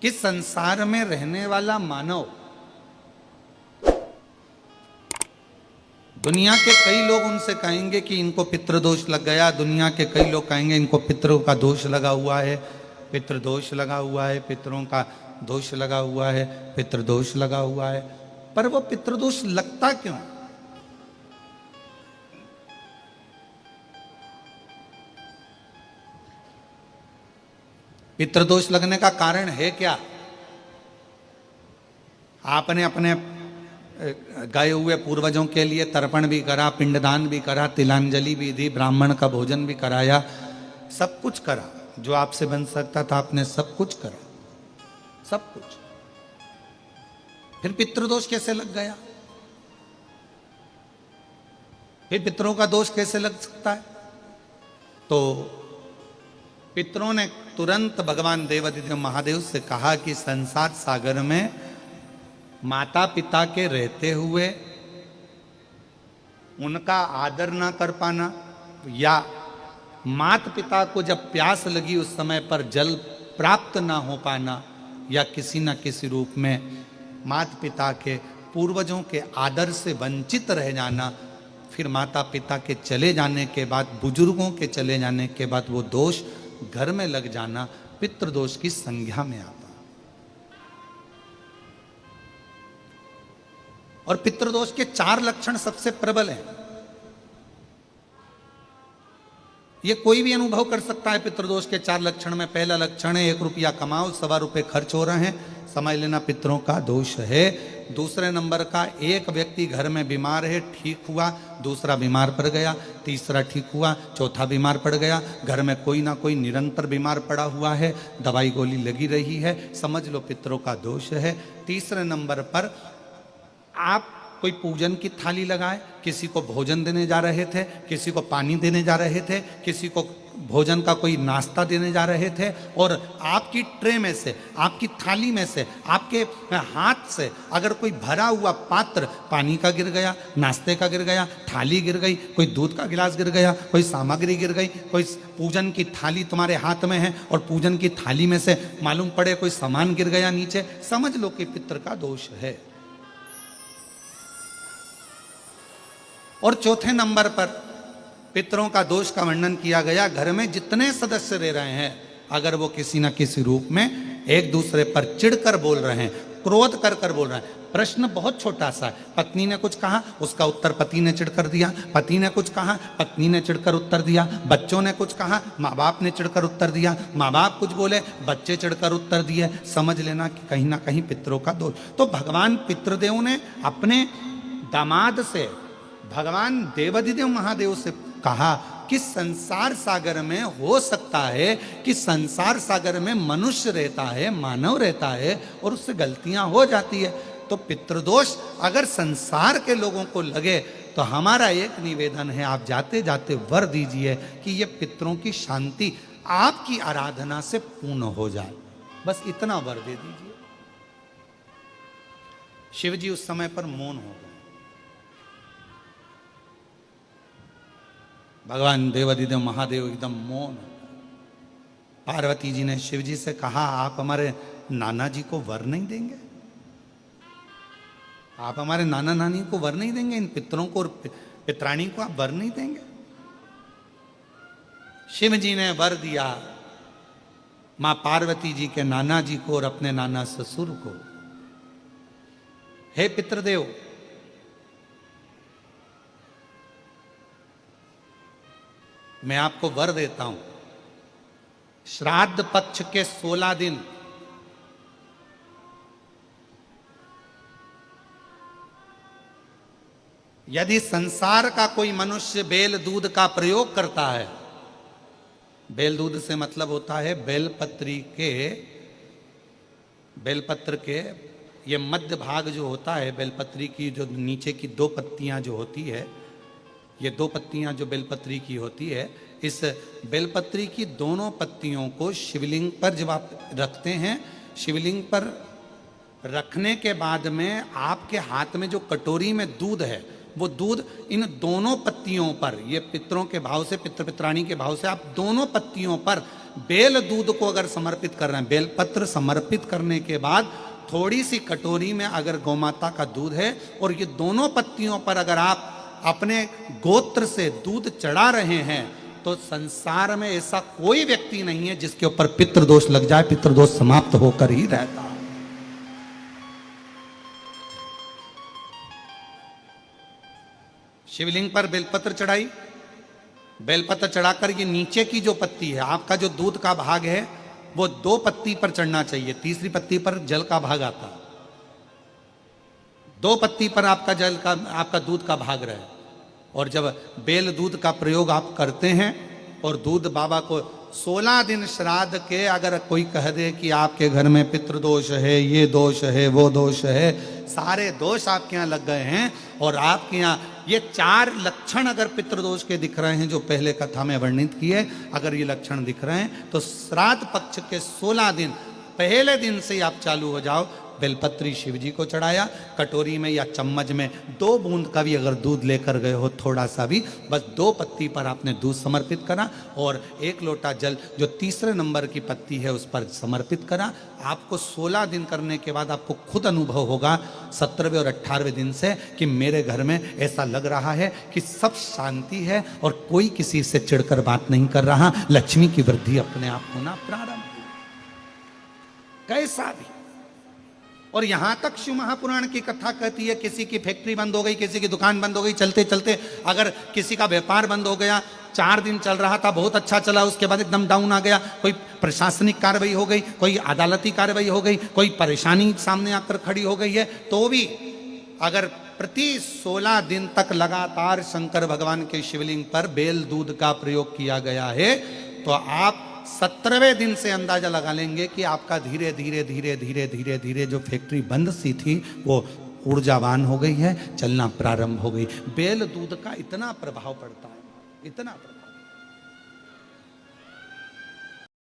कि संसार में रहने वाला मानव, दुनिया के कई लोग उनसे कहेंगे कि इनको पितृदोष लग गया, दुनिया के कई लोग कहेंगे इनको पितरों का दोष लगा हुआ है, पितृदोष लगा हुआ है, पितरों का दोष लगा हुआ है, पितृदोष लगा हुआ है। पर वो पितृदोष लगता क्यों? पितृदोष लगने का कारण है क्या? आपने अपने गए हुए पूर्वजों के लिए तर्पण भी करा, पिंडदान भी करा, तिलांजलि भी दी, ब्राह्मण का भोजन भी कराया, सब कुछ करा जो आपसे बन सकता था, आपने सब कुछ करा, सब कुछ। फिर पितृदोष कैसे लग गया? फिर पितरों का दोष कैसे लग सकता है? तो पितरों ने तुरंत भगवान देवादिदेव महादेव से कहा कि संसार सागर में माता पिता के रहते हुए उनका आदर ना कर पाना, या माता पिता को जब प्यास लगी उस समय पर जल प्राप्त ना हो पाना, या किसी न किसी रूप में माता पिता के पूर्वजों के आदर से वंचित रह जाना, फिर माता पिता के चले जाने के बाद, बुजुर्गों के चले जाने के बाद वो दोष घर में लग जाना पितृदोष की संज्ञा में आता। और पितृदोष के 4 लक्षण सबसे प्रबल हैं। ये कोई भी अनुभव कर सकता है। पितृदोष के 4 लक्षण में पहला लक्षण है 1 रुपया कमाओ, 1.25 रुपये खर्च हो रहे हैं, समझ लेना पितरों का दोष है। दूसरे नंबर का, एक व्यक्ति घर में बीमार है, ठीक हुआ, दूसरा बीमार पड़ गया, तीसरा ठीक हुआ, चौथा बीमार पड़ गया, घर में कोई ना कोई निरंतर बीमार पड़ा हुआ है, दवाई गोली लगी रही है, समझ लो पितरों का दोष है। तीसरे नंबर पर आप कोई पूजन की थाली लगाए, किसी को भोजन देने जा रहे थे, किसी को पानी देने जा रहे थे, किसी को भोजन का कोई नाश्ता देने जा रहे थे, और आपकी ट्रे में से, आपकी थाली में से, आपके हाथ से अगर कोई भरा हुआ पात्र पानी का गिर गया, नाश्ते का गिर गया, थाली गिर गई, कोई दूध का गिलास गिर गया, कोई सामग्री गिर गई, कोई पूजन की थाली तुम्हारे हाथ में है और पूजन की थाली में से मालूम पड़े कोई सामान गिर गया नीचे, समझ लो कि पितृ का दोष है। और चौथे नंबर पर पितरों का दोष का वर्णन किया गया, घर में जितने सदस्य रह रहे हैं, अगर वो किसी न किसी रूप में एक दूसरे पर चिढ़कर बोल रहे हैं, क्रोध कर कर बोल रहे हैं। प्रश्न बहुत छोटा सा है, पत्नी ने कुछ कहा, उसका उत्तर पति ने चिढ़कर दिया, पति ने कुछ कहा, पत्नी ने चिढ़कर उत्तर दिया, बच्चों ने कुछ कहा, माँ बाप ने चिढ़कर उत्तर दिया, माँ बाप कुछ बोले, बच्चे चिढ़कर उत्तर दिए, समझ लेना कि कहीं ना कहीं पितरों का दोष। तो भगवान पितृदेव ने अपने दामाद से, भगवान देवादिदेव महादेव से कहा कि संसार सागर में हो सकता है कि संसार सागर में मनुष्य रहता है, मानव रहता है, और उससे गलतियां हो जाती है। तो पितृदोष अगर संसार के लोगों को लगे तो हमारा एक निवेदन है, आप जाते जाते वर दीजिए कि ये पितरों की शांति आपकी आराधना से पूर्ण हो जाए, बस इतना वर दे दीजिए। शिव जी उस समय पर मौन हो गए। भगवान देवादिदेव महादेव एकदम मौन। पार्वती जी ने शिव जी से कहा, आप हमारे नाना जी को वर नहीं देंगे? आप हमारे नाना नानी को वर नहीं देंगे? इन पितरों को और पितराणी को आप वर नहीं देंगे? शिव जी ने वर दिया मां पार्वती जी के नाना जी को और अपने नाना ससुर को, हे पितृदेव, मैं आपको वर देता हूं, श्राद्ध पक्ष के 16 दिन यदि संसार का कोई मनुष्य बेल दूध का प्रयोग करता है, बेल दूध से मतलब होता है बेलपत्र के ये मध्य भाग जो होता है, बेलपत्री की जो नीचे की 2 पत्तियां जो होती है, ये 2 पत्तियां जो बेलपत्री की होती है, इस बेलपत्री की दोनों पत्तियों को शिवलिंग पर जब आप रखते हैं, शिवलिंग पर रखने के बाद में आपके हाथ में जो कटोरी में दूध है, वो दूध इन दोनों पत्तियों पर, ये पितरों के भाव से, पितृ पित्राणी के भाव से, आप दोनों पत्तियों पर बेल दूध को अगर समर्पित कर रहे हैं, बेलपत्र समर्पित करने के बाद थोड़ी सी कटोरी में अगर गौमाता का दूध है और ये दोनों पत्तियों पर अगर आप अपने गोत्र से दूध चढ़ा रहे हैं तो संसार में ऐसा कोई व्यक्ति नहीं है जिसके ऊपर पितृदोष लग जाए, पितृदोष समाप्त होकर ही रहता है। शिवलिंग पर बेलपत्र चढ़ाई, बेलपत्र चढ़ाकर ये नीचे की जो पत्ती है, आपका जो दूध का भाग है वो 2 पत्ती पर चढ़ना चाहिए, तीसरी पत्ती पर जल का भाग आता है। 2 पत्ती पर आपका दूध का भाग रहे। और जब बेल दूध का प्रयोग आप करते हैं और दूध बाबा को 16 दिन श्राद्ध के अगर कोई कह दे कि आपके घर में पितृदोष है, ये दोष है, वो दोष है, सारे दोष आपके यहाँ लग गए हैं और आपके यहाँ ये 4 लक्षण अगर पितृदोष के दिख रहे हैं जो पहले कथा में वर्णित किए, अगर ये लक्षण दिख रहे हैं तो श्राद्ध पक्ष के 16 दिन पहले दिन से ही आप चालू हो जाओ। बेलपत्री शिव जी को चढ़ाया, कटोरी में या चम्मच में 2 बूंद का भी अगर दूध लेकर गए हो, थोड़ा सा भी, बस 2 पत्ती पर आपने दूध समर्पित करा और 1 लोटा जल जो तीसरे नंबर की पत्ती है उस पर समर्पित करा। आपको 16 दिन करने के बाद आपको खुद अनुभव होगा 17वें और 18वें दिन से कि मेरे घर में ऐसा लग रहा है कि सब शांति है और कोई किसी से चिढ़कर बात नहीं कर रहा, लक्ष्मी की वृद्धि अपने आप होना प्रारंभ हुई। कैसा भी। और यहां तक शिव महापुराण की कथा कहती है किसी की फैक्ट्री बंद हो गई, किसी की दुकान बंद हो गई, चलते चलते अगर किसी का व्यापार बंद हो गया, 4 दिन चल रहा था, बहुत अच्छा चला, उसके बाद एकदम डाउन आ गया, कोई प्रशासनिक कार्रवाई हो गई, कोई अदालती कार्रवाई हो गई, कोई परेशानी सामने आकर खड़ी हो गई है, तो भी अगर प्रति 16 दिन तक लगातार शंकर भगवान के शिवलिंग पर बेल दूध का प्रयोग किया गया है तो आप 17वें दिन से अंदाजा लगा लेंगे कि आपका धीरे धीरे धीरे धीरे धीरे धीरे जो फैक्ट्री बंद सी थी वो ऊर्जावान हो गई है, चलना प्रारंभ हो गई। बेल दूध का इतना प्रभाव पड़ता है, इतना प्रभाव।